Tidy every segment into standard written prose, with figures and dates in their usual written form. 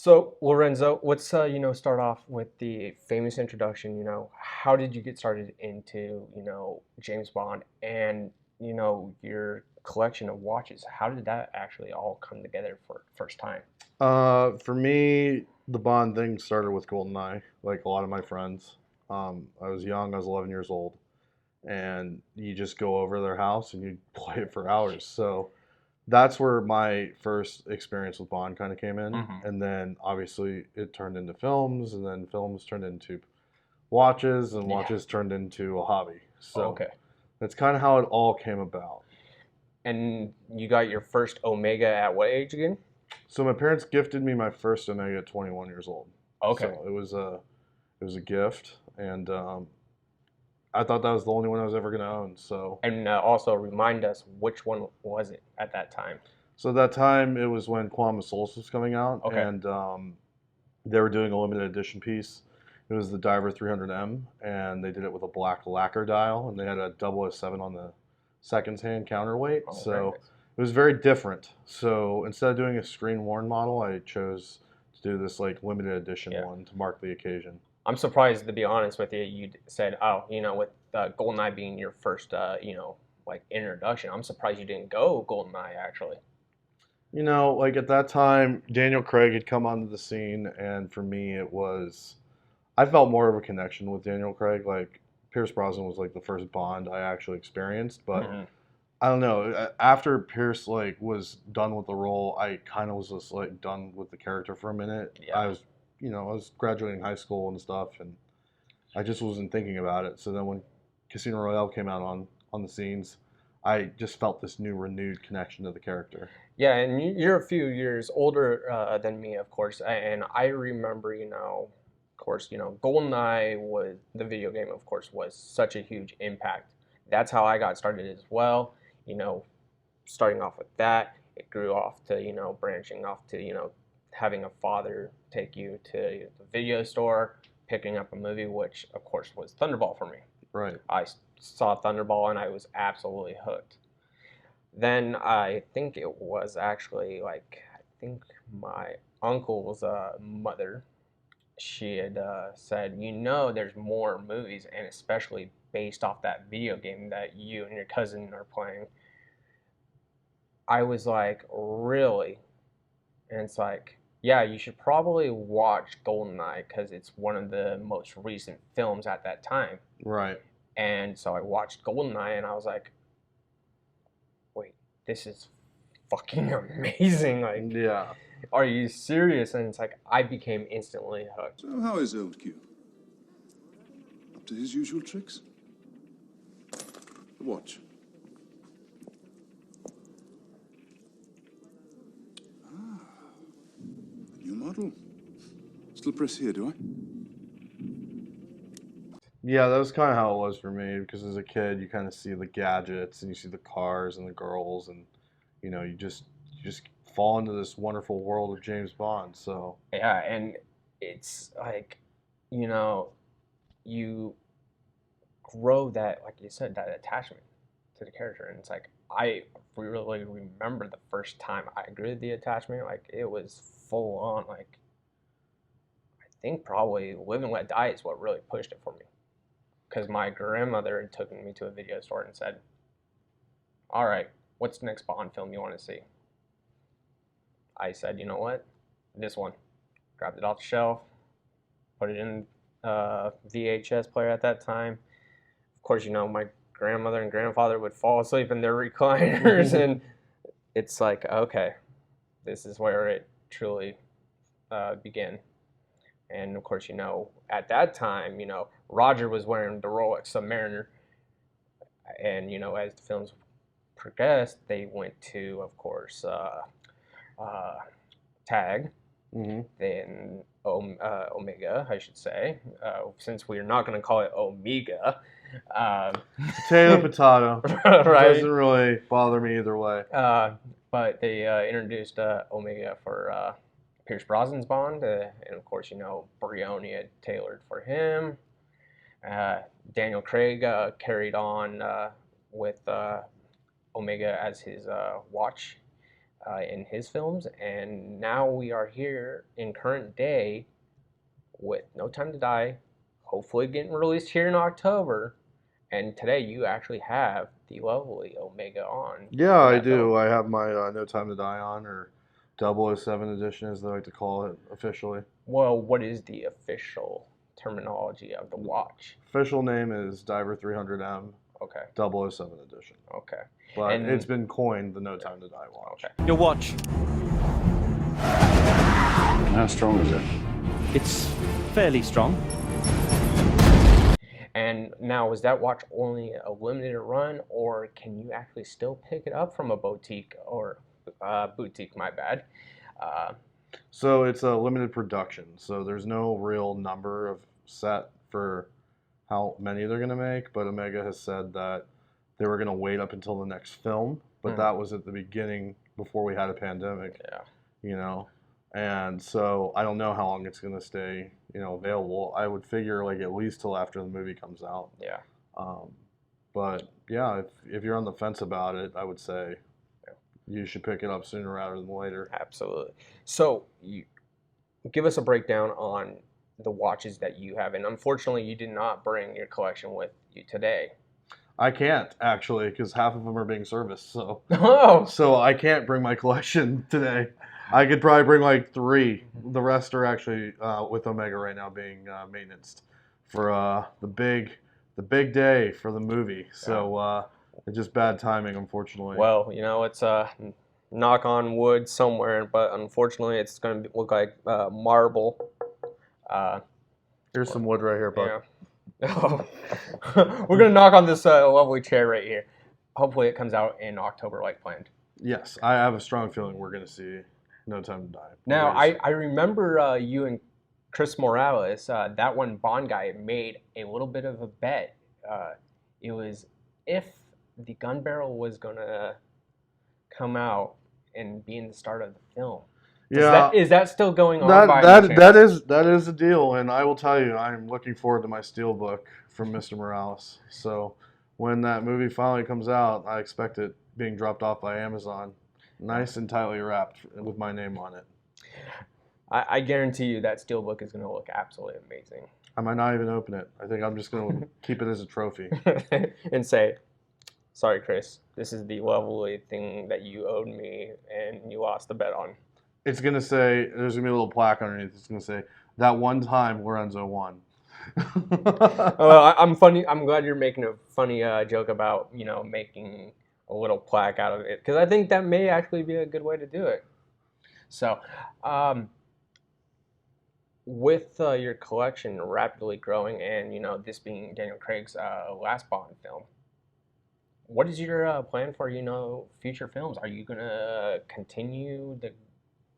So, Lorenzo, let's start off with the famous introduction. How did you get started into James Bond and your collection of watches? How did that actually all come together for first time? For me, the Bond thing started with GoldenEye, like a lot of my friends. I was young, I was 11 years old, and you just go over to their house and you play it for hours. So that's where my first experience with Bond kind of came in. Hmm. And then obviously it turned into films, and then films turned into watches, and Yeah. watches turned into a hobby. So Okay. that's kind of how it all came about. And you got your first Omega at what age again? So my parents gifted me my first Omega at 21 years old. Okay. So it was a gift, and I thought that was the only one I was ever going to own. And also remind us which one was it at that time? So at that time it was when Quantum of Solace was coming out, Okay. and they were doing a limited edition piece. It was the Diver 300M, and they did it with a black lacquer dial, and they had a 007 on the seconds hand counterweight. Oh, very So nice. it was very different. So instead of doing a screen worn model, I chose to do this like limited edition Yeah. one to mark the occasion. I'm surprised, to be honest with you. You said, "Oh, with GoldenEye being your first, like introduction." I'm surprised you didn't go GoldenEye actually. Like at that time, Daniel Craig had come onto the scene, and for me, I felt more of a connection with Daniel Craig. Like, Pierce Brosnan was like the first Bond I actually experienced, but Hmm. I don't know. After Pierce like was done with the role, I kind of was just like done with the character for a minute. Yeah, I was graduating high school and stuff, and I just wasn't thinking about it. So then when Casino Royale came out on the scenes, I just felt this new renewed connection to the character. yeah, and you're a few years older than me, of course, and I remember, of course, GoldenEye was the video game, of course, was such a huge impact. That's how I got started as well. You know, starting off with that, it grew off to, branching off to, having a father take you to the video store, picking up a movie, which of course was Thunderball for me. Right. I saw Thunderball and I was absolutely hooked. Then I think it was actually like, I think my uncle's mother, she had said, there's more movies, and especially based off that video game that you and your cousin are playing. I was like, really? And it's like, yeah, you should probably watch Goldeneye because it's one of the most recent films at that time. Right. And so I watched Goldeneye and I was like, wait, this is fucking amazing. Like, Yeah. are you serious? And it's like, I became instantly hooked. So how is old Q? Up to his usual tricks? The watch. Ah, a new model. Still press here, do I? Yeah, that was kind of how it was for me because as a kid, you kind of see the gadgets and you see the cars and the girls, and you just fall into this wonderful world of James Bond. So Yeah, and it's like, you know, you grow that, like you said, that attachment to the character. And it's like, I really remember the first time I grew the attachment. Like, it was full on. Like, I think probably Live and Let Die is what really pushed it for me. Because my grandmother had taken me to a video store and said, all right, what's the next Bond film you want to see? I said, you know what? This one. Grabbed it off the shelf, put it in VHS player at that time. Of course, my grandmother and grandfather would fall asleep in their recliners, and it's like, okay, this is where it truly began. And of course, at that time, Roger was wearing the Rolex Submariner, and as the films progressed, they went to, of course, uh, Tag, hmm then Omega, I should say, since we're not going to call it Omega. Um, potato potato. It right? doesn't really bother me either way. But they introduced Omega for Pierce Brosnan's Bond, and of course, Brioni had tailored for him. Uh, Daniel Craig carried on with Omega as his watch. in his films, and now we are here in current day with No Time to Die, hopefully getting released here in October. And today you actually have the lovely Omega on Yeah, for I that film. do. I have my No Time to Die on, or 007 edition, as they like to call it officially. Well, what is the official terminology of the watch? Official name is Diver 300M Okay, 007 edition, okay. but And it's been coined the No Time to Die watch. okay. Your watch. How strong is it? It's fairly strong. And now, is that watch only a limited run, or can you actually still pick it up from a boutique or boutique? My bad. Uh, So it's a limited production. So there's no real number of set for how many they're going to make, but Omega has said that they were going to wait up until the next film, but that was at the beginning before we had a pandemic, yeah. you know. And so I don't know how long it's going to stay, available. I would figure like at least till after the movie comes out. Yeah. But yeah, if you're on the fence about it, I would say you should pick it up sooner rather than later. Absolutely. So, you give us a breakdown on the watches that you have, and unfortunately, you did not bring your collection with you today. I can't actually because half of them are being serviced, so Oh, so I can't bring my collection today. I could probably bring like 3. The rest are actually with Omega right now being maintained for the big day for the movie. So it's just bad timing, unfortunately. well, it's knock on wood somewhere, but unfortunately, it's going to look like marble. Here's some wood right here, bud. Yeah. We're gonna knock on this lovely chair right here. Hopefully, it comes out in October like planned. Yes, I have a strong feeling we're going to see No Time to Die. Now, Very soon. I remember you and Chris Morales, that one Bond guy, made a little bit of a bet. It was if the gun barrel was gonna come out and be in the start of the film. Is that still going on? That is a deal, and I will tell you, I'm looking forward to my steelbook from Mr. Morales. So when that movie finally comes out, I expect it being dropped off by Amazon, nice and tightly wrapped with my name on it. I guarantee you that steelbook is going to look absolutely amazing. I might not even open it. I think I'm just going to keep it as a trophy. And say, sorry, Chris, this is the lovely thing that you owed me and you lost the bet on. It's going to say, there's going to be a little plaque underneath. It's going to say, that one time Lorenzo won. Well, I'm funny. I'm glad you're making a funny joke about, making a little plaque out of it, because I think that may actually be a good way to do it. So, with your collection rapidly growing and, this being Daniel Craig's last Bond film, what is your plan for, future films? Are you going to continue the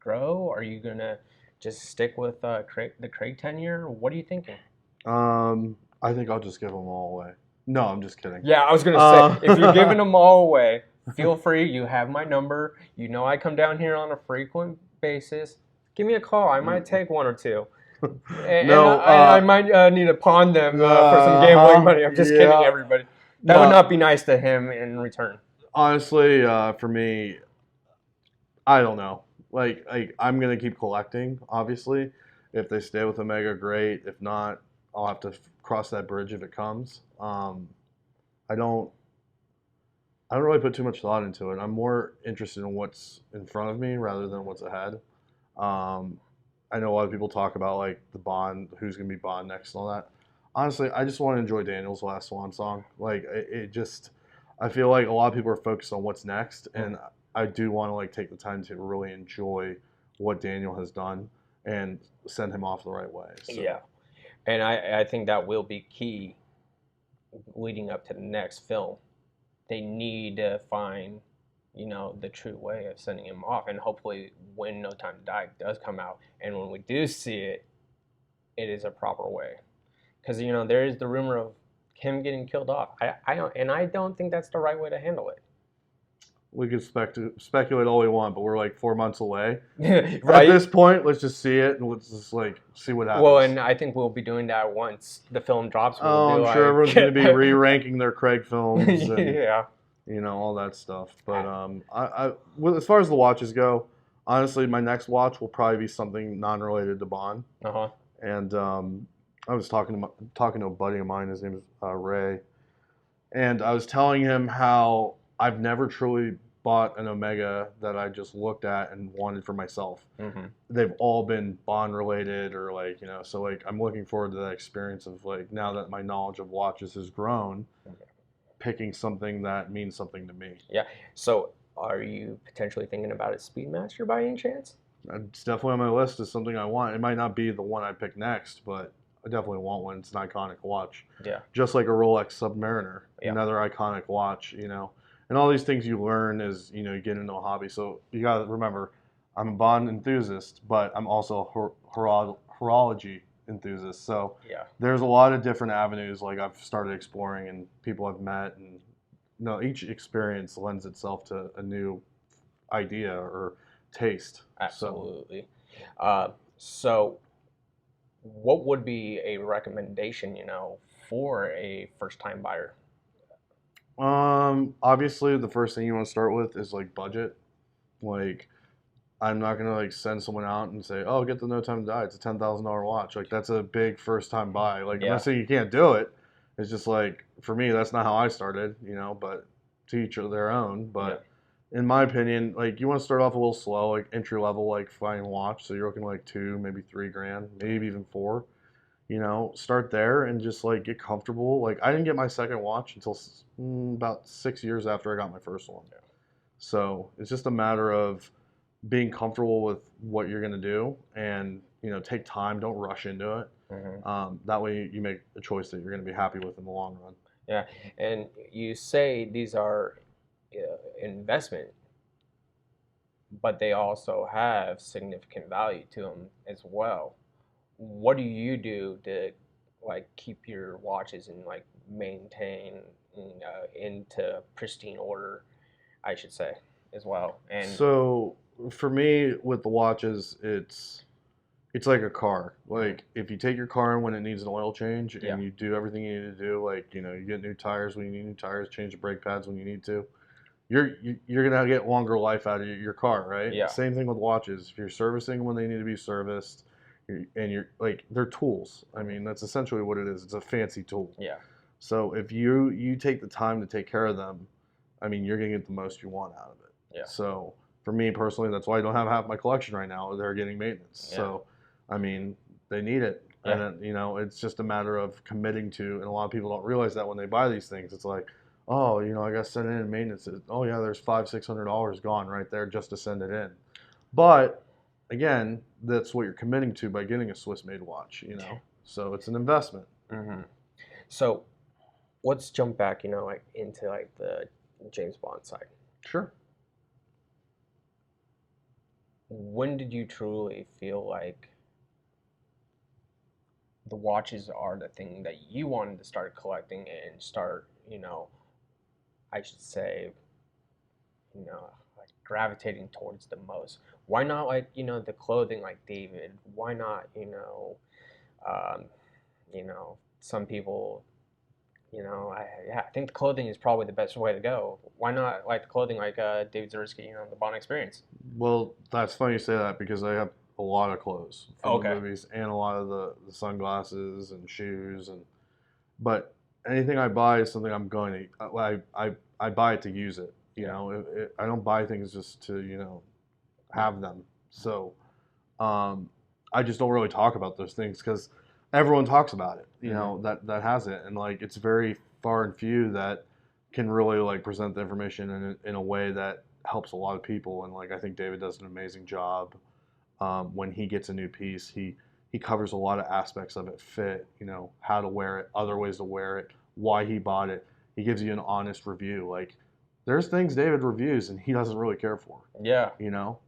grow? Are you going to just stick with the Craig tenure? What are you thinking? I think I'll just give them all away. No, I'm just kidding. Yeah, I was going to say, if you're giving them all away, feel free. You have my number. I come down here on a frequent basis. Give me a call. I might take 1 or 2. And I might need to pawn them for some gambling money. I'm just kidding, everybody. That would not be nice to him in return. Honestly, for me, I don't know. Like I'm gonna keep collecting. Obviously, if they stay with Omega, great. If not, I'll have to cross that bridge if it comes. I don't really put too much thought into it. I'm more interested in what's in front of me rather than what's ahead. I know a lot of people talk about like the Bond, who's gonna be Bond next and all that. Honestly, I just want to enjoy Daniel's last swan song. Like I feel like a lot of people are focused on what's next, and I do want to like take the time to really enjoy what Daniel has done and send him off the right way. So. Yeah, and I think that will be key leading up to the next film. They need to find, the true way of sending him off, and hopefully when No Time to Die does come out, and when we do see it, it is a proper way. Because, there is the rumor of him getting killed off. I don't think that's the right way to handle it. We could speculate all we want, but we're like 4 months away. Right? At this point, let's just see it and let's just like see what happens. Well, and I think we'll be doing that once the film drops. I'm sure everyone's going to be re-ranking their Craig films. And Yeah. all that stuff. But well, as far as the watches go, honestly, my next watch will probably be something non-related to Bond. Uh-huh. And I was talking to a buddy of mine. His name is Ray, and I was telling him how I've never truly bought an Omega that I just looked at and wanted for myself. Mm-hmm. They've all been Bond related or so I'm looking forward to that experience of now that my knowledge of watches has grown, picking something that means something to me. Yeah. So are you potentially thinking about a Speedmaster by any chance? It's definitely on my list as something I want. It might not be the one I pick next, but I definitely want one. It's an iconic watch. Yeah. Just like a Rolex Submariner, Yeah. another iconic watch, And all these things you learn as, you get into a hobby. So you got to remember, I'm a Bond enthusiast, but I'm also a horology enthusiast. So Yeah. there's a lot of different avenues I've started exploring and people I've met. And, each experience lends itself to a new idea or taste. Absolutely. So what would be a recommendation, for a first-time buyer? Obviously the first thing you want to start with is budget. I'm not gonna send someone out and say, "Oh, get the No Time to Die. It's a $10,000 watch." That's a big first time buy. I'm Yeah. not saying you can't do it. It's just for me, that's not how I started. But to each of their own. But in my opinion, you want to start off a little slow, entry level, fine watch. So you're looking $2, maybe $3 grand, maybe even $4. Start there and just get comfortable. I didn't get my second watch until about 6 years after I got my first one. Yeah. So it's just a matter of being comfortable with what you're going to do and, take time. Don't rush into it. Mm-hmm. That way you make a choice that you're going to be happy with in the long run. Yeah. And you say these are investment, but they also have significant value to them as well. What do you do to keep your watches and maintain into pristine order, I should say, as well? And so for me with the watches, it's like a car. If you take your car in when it needs an oil change and you do everything you need to do, you get new tires when you need new tires, change the brake pads when you need to, you're gonna get longer life out of your car, right? Yeah. Same thing with watches. If you're servicing when they need to be serviced, and you're they're tools. I mean, that's essentially what it is. It's a fancy tool. Yeah. So if you take the time to take care of them, I mean, you're gonna get the most you want out of it. Yeah. So for me personally, that's why I don't have half my collection right now. They're getting maintenance. Yeah. So I mean, they need it. Yeah. And it's just a matter of committing to. And a lot of people don't realize that when they buy these things, it's oh, I got to send it in maintenance. Oh yeah, there's $500-600 gone right there just to send it in. But again, that's what you're committing to by getting a Swiss-made watch. So it's an investment. Mm-hmm. So let's jump back, into the James Bond side. Sure. When did you truly feel like the watches are the thing that you wanted to start collecting and start, I should say, gravitating towards the most? Why not the clothing like David? Why not, some people, I think the clothing is probably the best way to go. Why not the clothing like David Zaritsky, the Bond Experience? Well, that's funny you say that because I have a lot of clothes from the Okay. movies and a lot of the sunglasses and shoes but anything I buy is something I'm going to I buy it to use it. I don't buy things just to have them. So I just don't really talk about those things because everyone talks about it. That has it, and it's very far and few that can really present the information in a way that helps a lot of people. And I think David does an amazing job. When he gets a new piece, he covers a lot of aspects of it: fit, how to wear it, other ways to wear it, why he bought it. He gives you an honest review. There's things David reviews and he doesn't really care for. Yeah.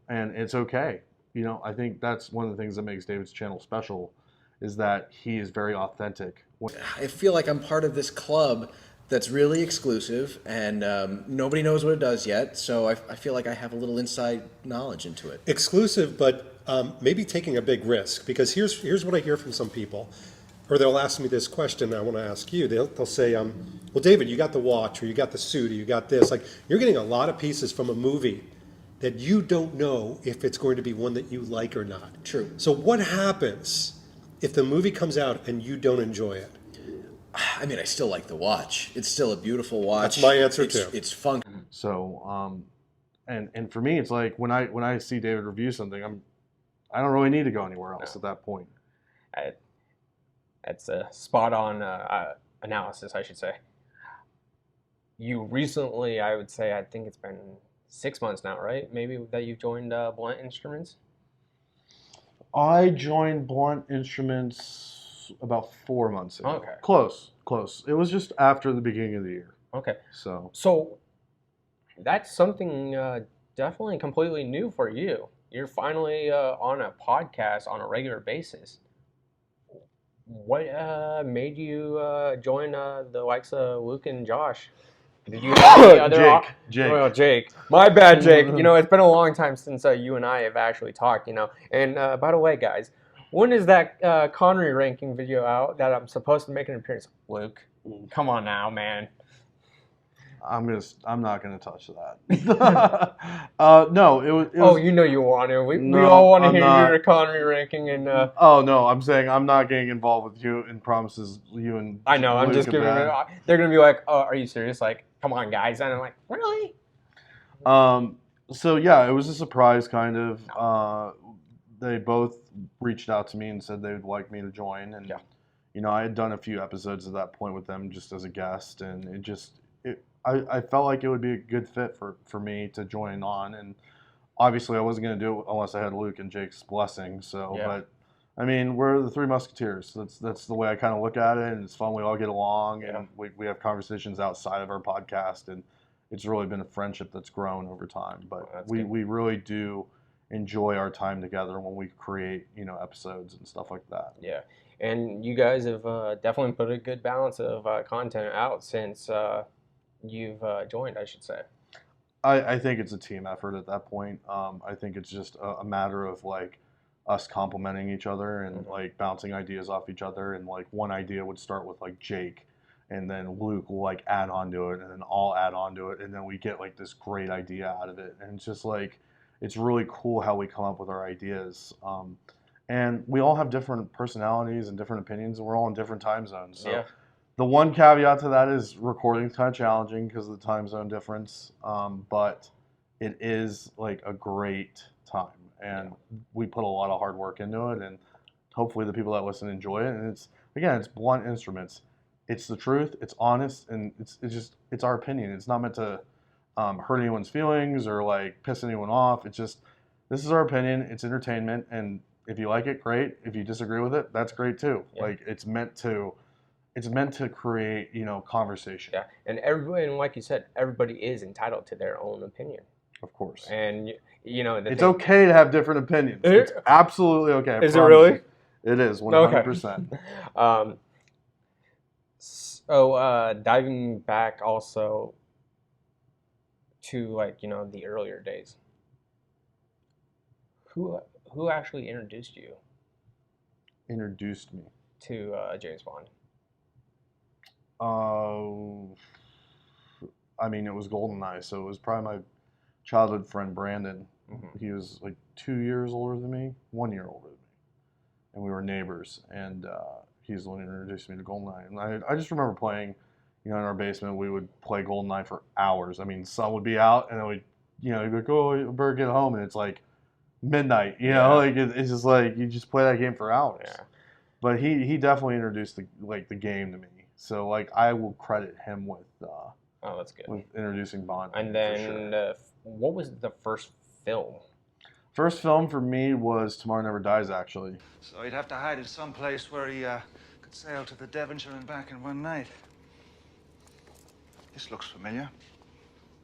And it's okay. I think that's one of the things that makes David's channel special is that he is very authentic. I feel like I'm part of this club that's really exclusive and nobody knows what it does yet. So I feel like I have a little inside knowledge into it. Exclusive, but maybe taking a big risk, because here's what I hear from some people. or they'll ask me this question I want to ask you. They'll say, well, David, you got the watch, or you got the suit, or you got this. Like, you're getting a lot of pieces from a movie that you don't know if it's going to be one that you like or not. True. So what happens if the movie comes out and you don't enjoy it? I mean, I still like the watch. It's still a beautiful watch. That's my answer too. It's fun. So, and for me, it's like when I see David review something, I don't really need to go anywhere else at that point. That's a spot on analysis, I should say. You recently, I would say, I think it's been 6 months now, right? Maybe that you've joined Blunt Instruments. I joined Blunt Instruments about 4 months ago. Okay. Close. It was just after the beginning of the year. Okay. So that's something definitely completely new for you. You're finally on a podcast on a regular basis. What made you join the likes of Luke and Josh? Did you have any other Jake. Well, Jake. My bad, Jake. It's been a long time since you and I have actually talked, And by the way, guys, when is that Connery ranking video out that I'm supposed to make an appearance? Luke, come on now, man. I'm not gonna touch that. No, it was. Oh, you want to. We all want to hear your Connery ranking and. Oh no, I'm saying I'm not getting involved with you and promises you and. I know. I'm Luke just giving. They're gonna be like, "Oh, are you serious? Like, come on, guys!" And I'm like, "Really?" So yeah, it was a surprise, kind of. They both reached out to me and said they would like me to join, and I had done a few episodes at that point with them just as a guest, and I felt like it would be a good fit for me to join on, and obviously I wasn't going to do it unless I had Luke and Jake's blessing. So, but I mean, we're the Three Musketeers. That's the way I kind of look at it, and it's fun. We all get along, and we have conversations outside of our podcast, and it's really been a friendship that's grown over time. But we really do enjoy our time together when we create episodes and stuff like that. Yeah, and you guys have definitely put a good balance of content out since. You've joined, I should say. I think it's a team effort at that point. I think it's just a matter of like us complimenting each other and like bouncing ideas off each other. And like one idea would start with like Jake, and then Luke will like add on to it, and then I'll add on to it, and then we get like this great idea out of it. And it's just like it's really cool how we come up with our ideas. And we all have different personalities and different opinions, and we're all in different time zones. So. The one caveat to that is recording's kind of challenging because of the time zone difference, but it is like a great time, and we put a lot of hard work into it, and hopefully the people that listen enjoy it. And it's Blunt Instruments. It's the truth. It's honest, and it's our opinion. It's not meant to hurt anyone's feelings or like piss anyone off. It's just this is our opinion. It's entertainment, and if you like it, great. If you disagree with it, that's great too. Like it's meant to create, conversation. Yeah, and everybody, and like you said, everybody is entitled to their own opinion. Of course. And it's okay to have different opinions. It's absolutely okay. Is it really? It is 100%. Okay. So diving back also to like the earlier days. Who actually introduced you? Introduced me to James Bond. I mean, it was GoldenEye, so it was probably my childhood friend Brandon. He was like 2 years older than me, 1 year older than me, and we were neighbors. And he's the one who introduced me to GoldenEye. And I just remember playing, in our basement. We would play GoldenEye for hours. I mean, sun would be out, and then he'd be like, "Oh, you better get home," and it's like midnight. Like it's just like you just play that game for hours. Yeah. But he definitely introduced the game to me. So like I will credit him with that's good. With introducing Bond. And then what was the first film? First film for me was Tomorrow Never Dies, actually. So he'd have to hide in some place where he could sail to the Devonshire and back in one night. This looks familiar.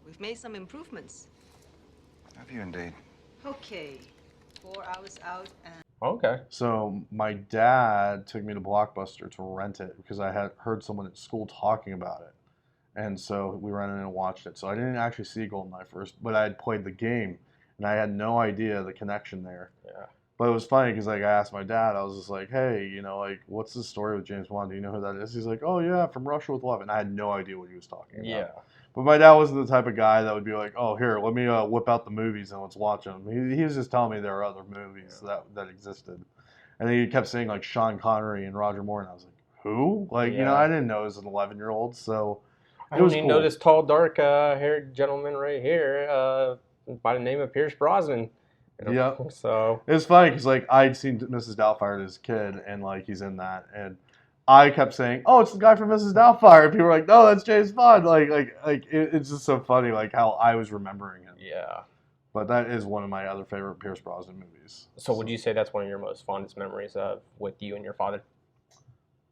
We've made some improvements. Have you indeed? Okay. 4 hours out and... Okay. So my dad took me to Blockbuster to rent it because I had heard someone at school talking about it. And so we rented it and watched it. So I didn't actually see GoldenEye first, but I had played the game, and I had no idea the connection there. Yeah. But it was funny because like I asked my dad, I was just like, hey, you know, like what's the story with James Bond? Do you know who that is? He's like, oh yeah, from Russia with Love, and I had no idea what he was talking about. Yeah. But my dad wasn't the type of guy that would be like, oh here, let me whip out the movies and let's watch them. He was just telling me there were other movies that existed, and he kept saying like Sean Connery and Roger Moore, and I was like, who? Like you know, I didn't know as an 11-year-old, so I it was only cool. know this tall, dark-haired gentleman right here by the name of Pierce Brosnan. Yeah. So it was funny because like I'd seen Mrs. Doubtfire as a kid, and like he's in that, and I kept saying, "Oh, it's the guy from Mrs. Doubtfire." And people were like, "No, that's James Bond." It's just so funny, like how I was remembering him. yeah. But that is one of my other favorite Pierce Brosnan movies. So would you say that's one of your most fondest memories with you and your father?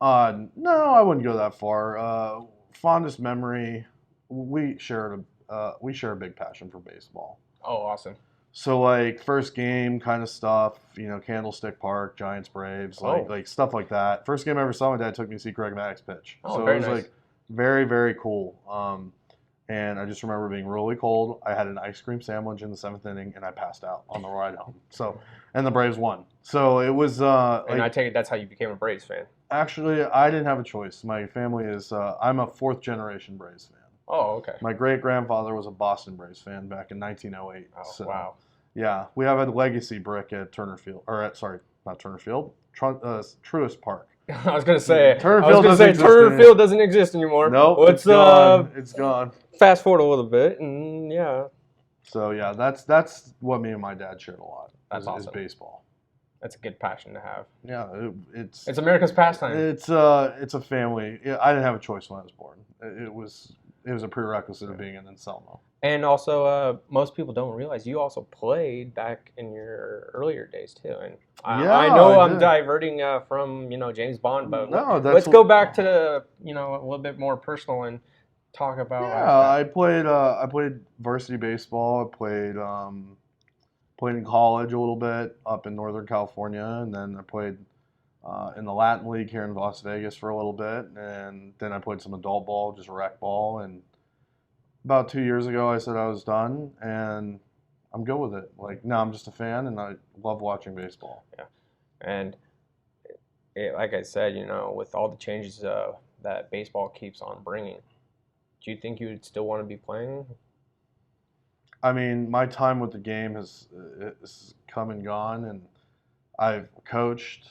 No, I wouldn't go that far. Fondest memory, we share a big passion for baseball. Oh, awesome. So like first game kind of stuff, you know, Candlestick Park, Giants, Braves, like stuff like that. First game I ever saw, my dad took me to see Greg Maddux pitch. Oh, so very it was nice. like very, very cool. And I just remember being really cold. I had an ice cream sandwich in the 7th inning, and I passed out on the ride home. So, and the Braves won. So it was. And I take it that's how you became a Braves fan. Actually, I didn't have a choice. My family is. I'm a 4th generation Braves fan. Oh, okay. My great grandfather was a Boston Braves fan back in 1908. Oh, so, wow. Yeah, we have a legacy brick at Turner Field, not Turner Field, Truist Park. I was gonna say Turner Field doesn't exist anymore. Nope, Let's it's gone. It's gone. fast forward a little bit, and yeah. So yeah, that's what me and my dad shared a lot. That's awesome. Is baseball. That's a good passion to have. Yeah, it's America's pastime. It's a family. I didn't have a choice when I was born. It was a prerequisite of being an Anselmo. And also, most people don't realize you also played back in your earlier days too. And I know I'm diverting from James Bond, but let's go back to the a little bit more personal and talk about. Yeah, I played varsity baseball. I played in college a little bit up in Northern California, and then I played in the Latin League here in Las Vegas for a little bit, and then I played some adult ball, just rec ball, and about 2 years ago I said I was done, and I'm good with it. Like now I'm just a fan, and I love watching baseball. Yeah, and like I said, with all the changes that baseball keeps on bringing, do you think you would still want to be playing? I mean, my time with the game has come and gone, and I've coached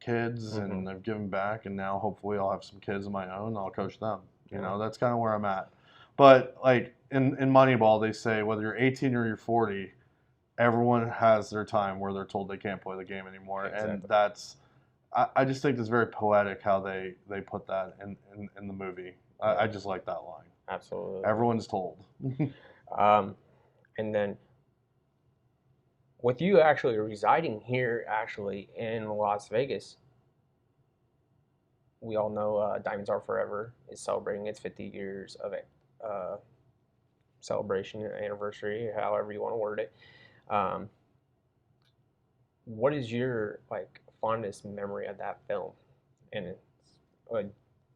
kids and I've given back, and now hopefully I'll have some kids of my own and I'll coach them. That's kind of where I'm at. But like in Moneyball, they say whether you're 18 or you're 40, everyone has their time where they're told they can't play the game anymore. Exactly. And that's, I just think it's very poetic how they put that in the movie. I just like that line. Absolutely. Everyone's told. And then with you actually residing here in Las Vegas, we all know Diamonds Are Forever is celebrating its 50 years of celebration, anniversary, however you want to word it. What is your fondest memory of that film? And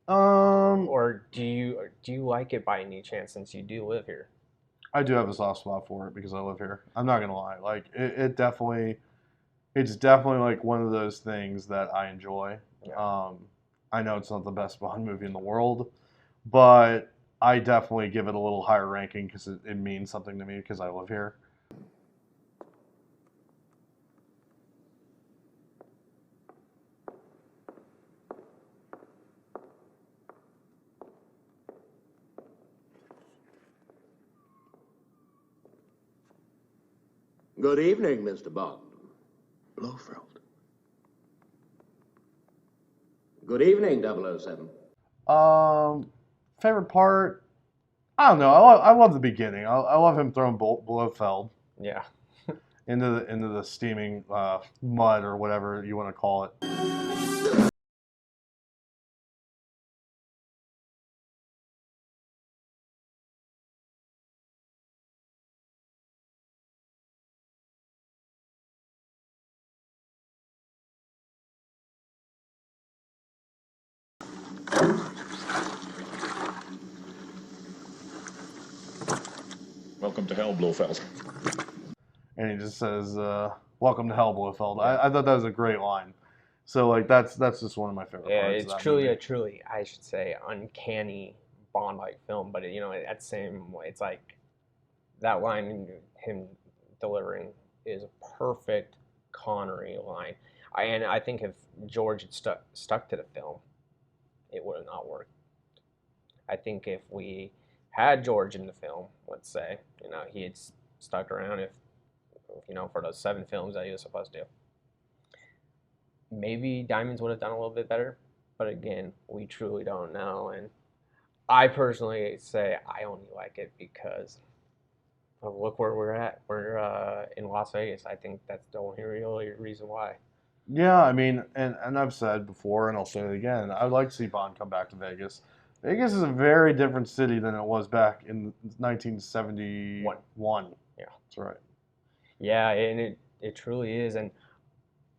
or do you like it by any chance since you do live here? I do have a soft spot for it because I live here. I'm not gonna lie. Like it's definitely like one of those things that I enjoy. Yeah. I know it's not the best Bond movie in the world, but I definitely give it a little higher ranking because it means something to me because I live here. Good evening, Mr. Bond. Blofeld. Good evening, 007. Favorite part? I don't know. I love the beginning. I love him throwing Blofeld. Yeah. into the steaming mud or whatever you want to call it. Welcome to hell, Blofeld. And he just says, Welcome to Hell, Blofeld. Yeah. I thought that was a great line. So like that's just one of my favorite Yeah, parts. it's of that truly movie. a truly, I should say, uncanny Bond-like film. But you know, at the same way, it's like that line him delivering is a perfect Connery line. And I think if George had stuck to the film, it would have not worked. I think if we had George in the film, let's say, you know, he had stuck around if you know, for those 7 films that he was supposed to, maybe Diamonds would have done a little bit better. But again, we truly don't know. And I personally say I only like it because of look where we're at. We're in Las Vegas. I think that's the only really reason why. Yeah, I mean, and I've said before, and I'll say it again. I'd like to see Bond come back to Vegas. Vegas is a very different city than it was back in 1971. Yeah, that's right. Yeah, and it truly is. And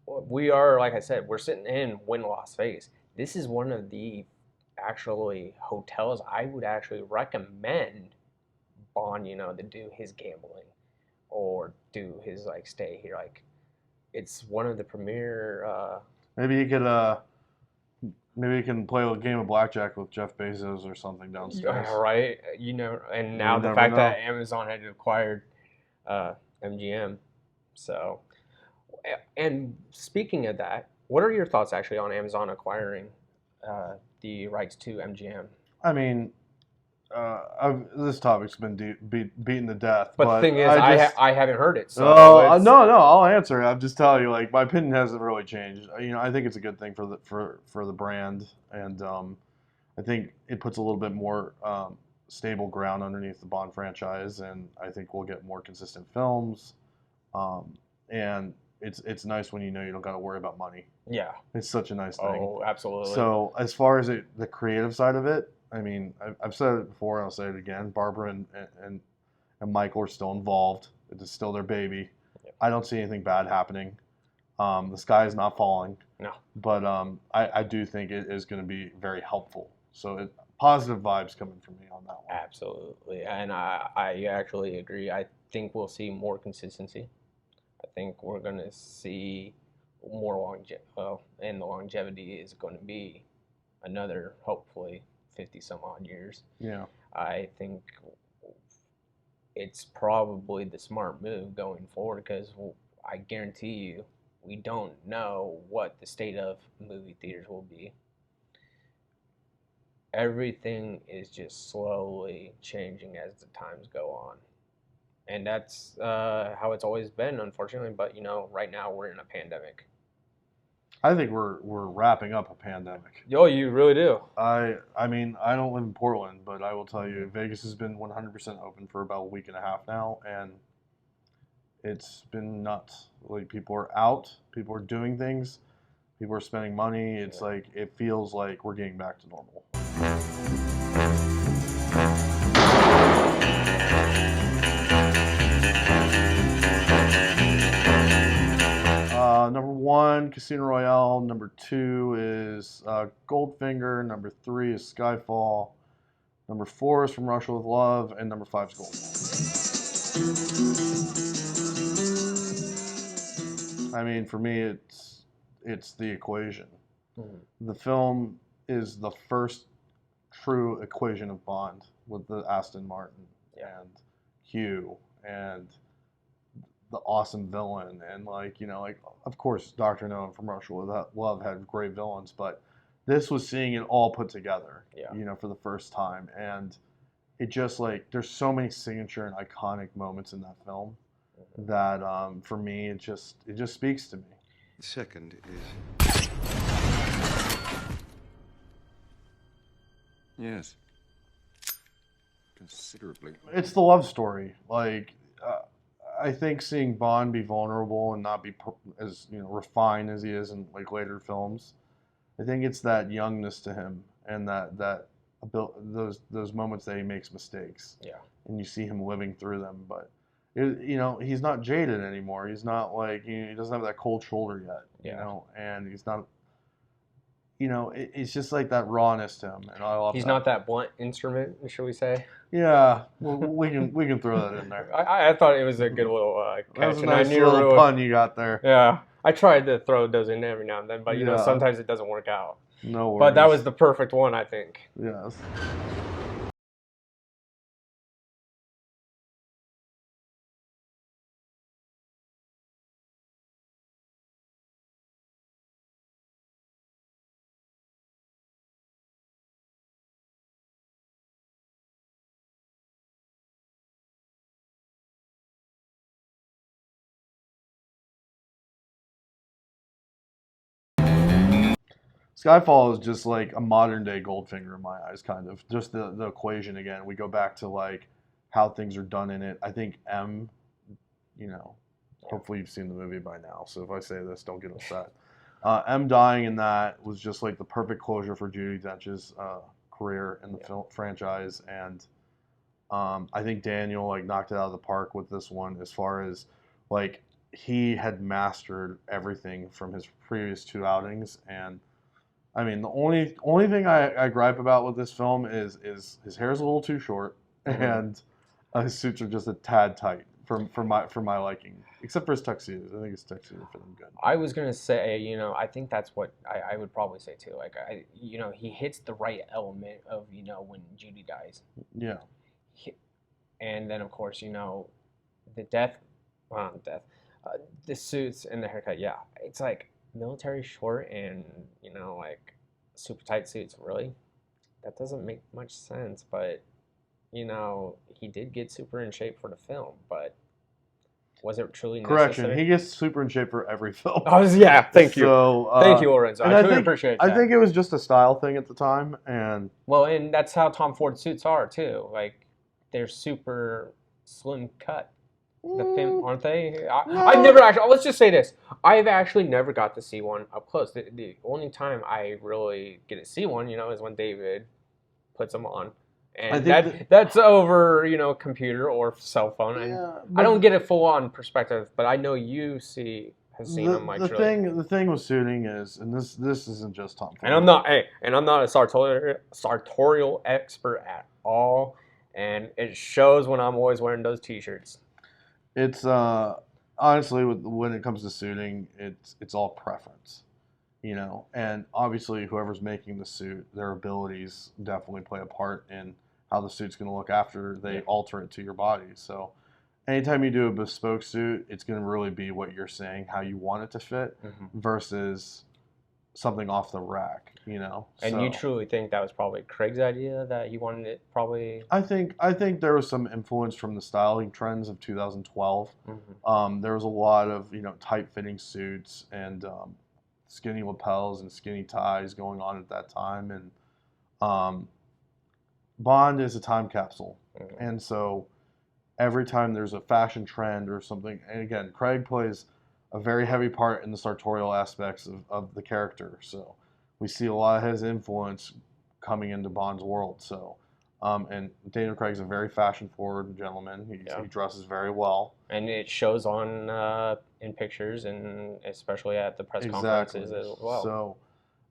we are, like I said, we're sitting in Wynn Las Vegas. This is one of the actually hotels I would actually recommend Bond, you know, to do his gambling or do his like stay here. Like, it's one of the premier. Maybe he could. Maybe he can play a game of blackjack with Jeff Bezos or something downstairs. Right, you know, and now the fact that Amazon had acquired MGM, so. And speaking of that, what are your thoughts actually on Amazon acquiring the rights to MGM? I mean, this topic's been beaten to death. But the thing is, I haven't heard it. So no, I'll answer it. I'm just telling you, like, my opinion hasn't really changed. You know, I think it's a good thing for the brand, and I think it puts a little bit more stable ground underneath the Bond franchise, and I think we'll get more consistent films. And it's nice when you know you don't got to worry about money. Yeah, it's such a nice thing. Oh, absolutely. So as far as the creative side of it, I mean, I've said it before, and I'll say it again. Barbara and Michael are still involved. It is still their baby. Yep. I don't see anything bad happening. The sky is not falling. No. But I do think it is going to be very helpful. So positive vibes coming from me on that one. Absolutely, and I actually agree. I think we'll see more consistency. I think we're going to see more longevity, and the longevity is going to be another, hopefully, 50-some-odd years. Yeah. I think it's probably the smart move going forward because I guarantee you we don't know what the state of movie theaters will be. Everything is just slowly changing as the times go on. And that's how it's always been, unfortunately. But, you know, right now we're in a pandemic. I think we're wrapping up a pandemic. Oh, you really do? I mean, I don't live in Portland, but I will tell you, Vegas has been 100% open for about a week and a half now, and it's been nuts. Like, people are out, people are doing things, people are spending money. It's like, it feels like we're getting back to normal. Number 1, Casino Royale. Number 2 is Goldfinger. Number 3 is Skyfall. Number 4 is From Russia with Love. And number 5 is Goldfinger. I mean, for me, it's the equation. Mm-hmm. The film is the first true equation of Bond with the Aston Martin and Hugh and the awesome villain, and like, you know, like, of course Dr. No and From Russia with Love had great villains, but this was seeing it all put together, you know, for the first time, and it just, like, there's so many signature and iconic moments in that film that for me it just speaks to me. The second is yes, considerably. It's the love story, like. I think seeing Bond be vulnerable and not be as, you know, refined as he is in like later films, I think it's that youngness to him and that those moments that he makes mistakes. Yeah. And you see him living through them, but you know, he's not jaded anymore. He's not like, you know, he doesn't have that cold shoulder yet. You know, and he's not. You know, it's just like that rawness to him, and I love. He's not that blunt instrument, shall we say? Yeah, we can throw that in there. I thought it was a good little That catch, was a and I nice knew little pun you got there. Yeah, I tried to throw those in every now and then, but Yeah. sometimes it doesn't work out. No worries. But that was the perfect one, I think. Yes. Skyfall is just like a modern day Goldfinger in my eyes, kind of. Just the equation again. We go back to like how things are done in it. I think M, hopefully you've seen the movie by now. So if I say this, don't get upset. M dying in that was just like the perfect closure for Judi Dench's career in the film franchise, and I think Daniel like knocked it out of the park with this one as far as like he had mastered everything from his previous two outings. And I mean, the only thing I gripe about with this film is his hair's a little too short, and his suits are just a tad tight for my liking. Except for his tuxedos, I think his tuxedos fit him good. I was gonna say, I think that's what I would probably say too. Like, he hits the right element of, when Judy dies. Yeah. And then of course, the death, well, not death, the suits and the haircut. Yeah, it's like military short and like super tight suits. Really, that doesn't make much sense. But he did get super in shape for the film. But was it truly Correction? necessary? He gets super in shape for every film. Yeah, thank you. So, thank you, Lorenzo. I truly think, appreciate that. I think it was just a style thing at the time, and and that's how Tom Ford suits are too. Like, they're super slim cut. The film, aren't they? I've never actually. Let's just say this: I've actually never got to see one up close. The only time I really get to see one, is when David puts them on, and that's over, computer or cell phone. And I don't get a full on perspective, but I know you have seen them. Like, the thing with suiting is, and this isn't just Tom Ford. And I'm not a sartorial expert at all, and it shows when I'm always wearing those T-shirts. It's honestly, when it comes to suiting, it's all preference, and obviously whoever's making the suit, their abilities definitely play a part in how the suit's going to look after they alter it to your body. So anytime you do a bespoke suit, it's going to really be what you're saying, how you want it to fit, versus something off the rack, And you truly think that was probably Craig's idea, that he wanted it probably? I think there was some influence from the styling trends of 2012. There was a lot of tight-fitting suits and skinny lapels and skinny ties going on at that time, and Bond is a time capsule, and so every time there's a fashion trend or something, and again, Craig plays a very heavy part in the sartorial aspects of the character. So we see a lot of his influence coming into Bond's world. So, and Daniel Craig's a very fashion-forward gentleman. He dresses very well. And it shows on in pictures, and especially at the press conferences as well. So,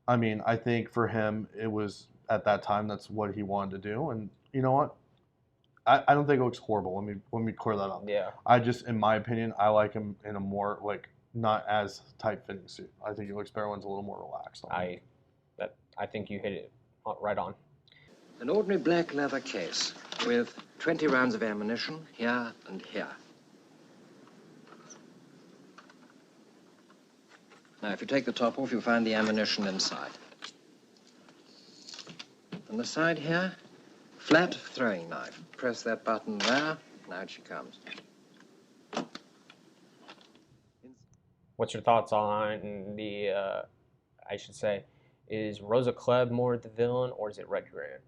I mean, I think for him, it was, at that time, that's what he wanted to do. And you know what? I don't think it looks horrible. Let me clear that up. Yeah. I just, in my opinion, I like him in a more like not as tight-fitting suit. I think he looks better when it's a little more relaxed. I think you hit it right on. An ordinary black leather case with 20 rounds of ammunition here and here. Now, if you take the top off, you'll find the ammunition inside. On the side here, flat throwing knife. Press that button there, and out she comes. What's your thoughts on the, I should say, is Rosa Klebb more the villain, or is it Red Grant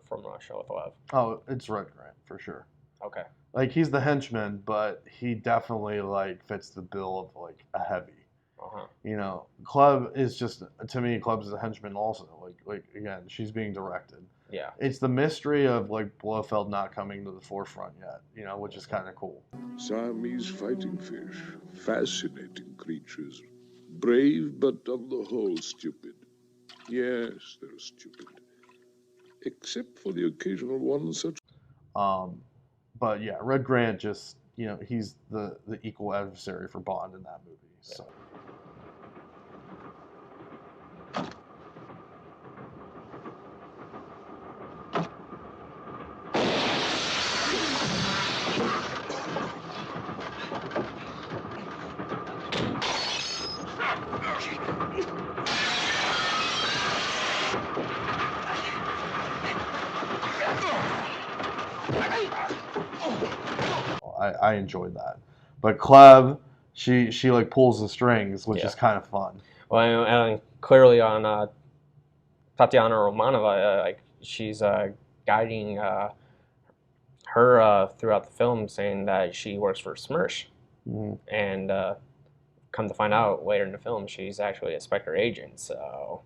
from Russia with Love? Oh, it's Red Grant, for sure. Okay. Like, he's the henchman, but he definitely, like, fits the bill of, like, a heavy. Klebb is just, to me, Klebb is a henchman also. Like again, she's being directed. Yeah. It's the mystery of, like, Blofeld not coming to the forefront yet, which is kind of cool. Siamese fighting fish. Fascinating creatures. Brave, but on the whole stupid. Yes, they're stupid. Except for the occasional one such... But yeah, Red Grant just, he's the equal adversary for Bond in that movie. So. I enjoyed that, but Cleb, she like pulls the strings, which is kind of fun. Well, and clearly on Tatiana Romanova, like she's guiding her throughout the film, saying that she works for Smersh, and come to find out later in the film, she's actually a Spectre agent. So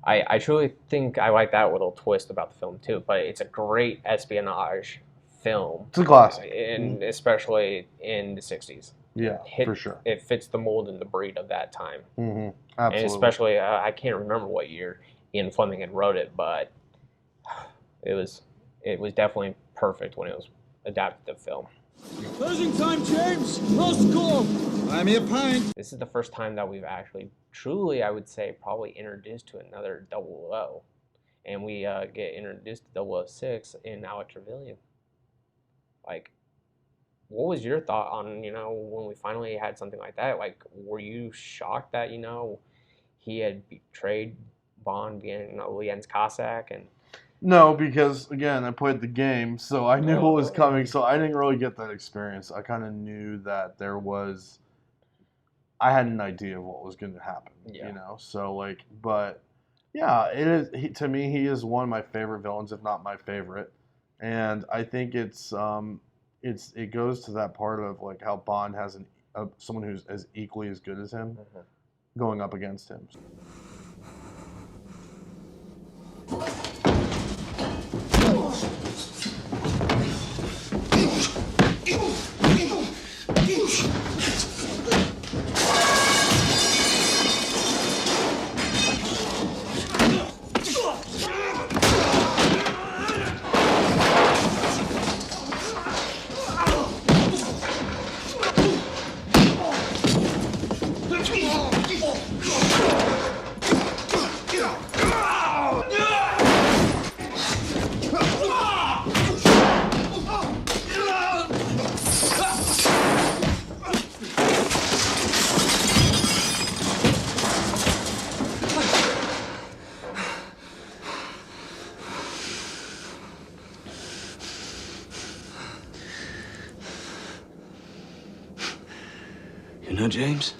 I truly think I like that little twist about the film too. But it's a great espionage film. It's a classic, and especially in the '60s. Yeah, for sure. It fits the mold and the breed of that time. Absolutely. And especially, I can't remember what year Ian Fleming had wrote it, but it was definitely perfect when it was adapted to film. Closing time, James. Last call. I'm here, pint. This is the first time that we've actually, truly, I would say, probably introduced to another 00. And we get introduced to 006 in Alex Trevelyan. Like, what was your thought on, when we finally had something like that? Like, were you shocked that, he had betrayed Bond being Jens Cossack? And no, because again, I played the game, so I knew what was coming. So I didn't really get that experience. I kind of knew that I had an idea of what was going to happen. So like, but yeah, it is. To me, he is one of my favorite villains, if not my favorite. And I think it goes to that part of like how Bond has someone who's as equally as good as him going up against him. James,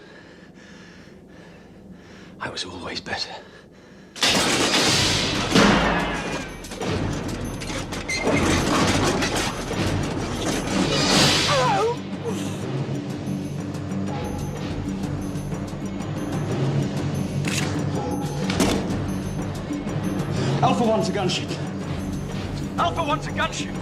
I was always better. Alpha wants a gunship. Alpha wants a gunship.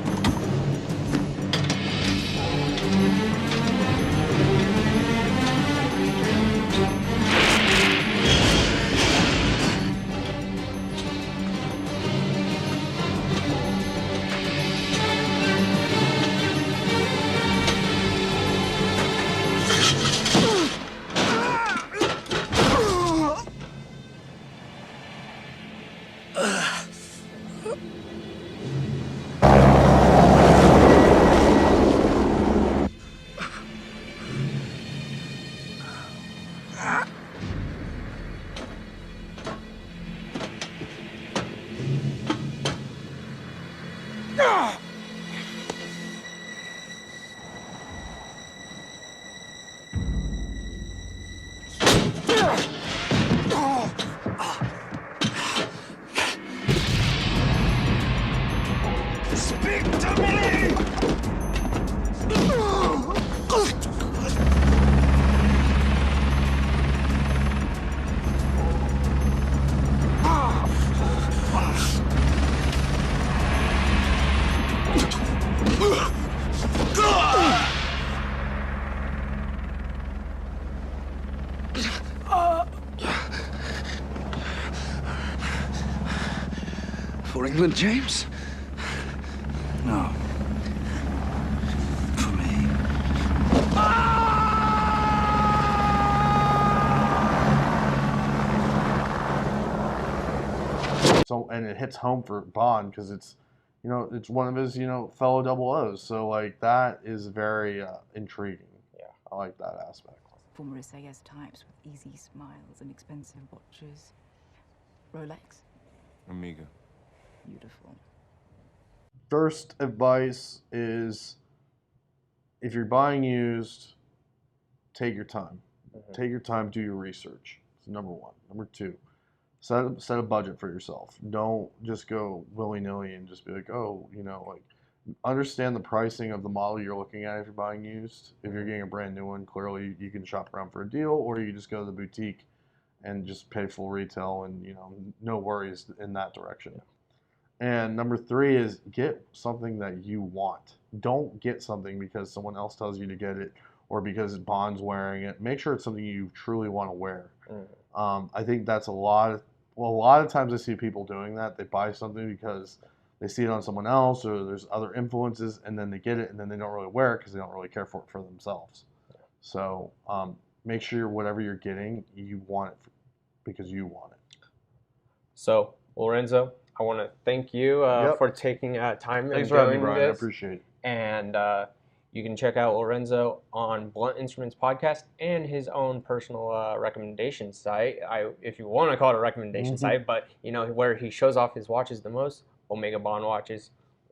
For England, James? No. So, and it hits home for Bond because it's, you know, it's one of his, you know, fellow double O's. So like that is very intriguing. Yeah, I like that aspect. Former SAS types with easy smiles and expensive watches. Rolex. Omega. Beautiful. First advice is, if you're buying used, take your time. Take your time, do your research. It's number one. Number two, set a budget for yourself. Don't just go willy-nilly and just be like, oh, you know, like, understand the pricing of the model you're looking at if you're buying used. If you're getting a brand new one, clearly you can shop around for a deal, or you can just go to the boutique and just pay full retail, and, you know, no worries in that direction. And number three is get something that you want. Don't get something because someone else tells you to get it or because Bond's wearing it. Make sure it's something you truly want to wear. I think that's a lot of times I see people doing that. They buy something because they see it on someone else or there's other influences, and then they get it and then they don't really wear it because they don't really care for it for themselves. So make sure whatever you're getting, you want it because you want it. So, Lorenzo, I want to thank you for taking time Thanks and for having me, doing Brian. I this. appreciate it. And you can check out Lorenzo on Blunt Instruments Podcast and his own personal recommendation site. If you want to call it a recommendation site, but you know where he shows off his watches the most, Omega Bond Watches.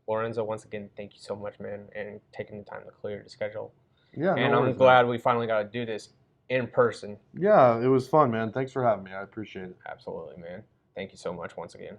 Lorenzo, once again, thank you so much, man, and taking the time to clear the schedule. Yeah, and no I'm worries, glad man. we finally got to do this in person. Yeah, it was fun, man. Thanks for having me. I appreciate it. Absolutely, man. Thank you so much once again.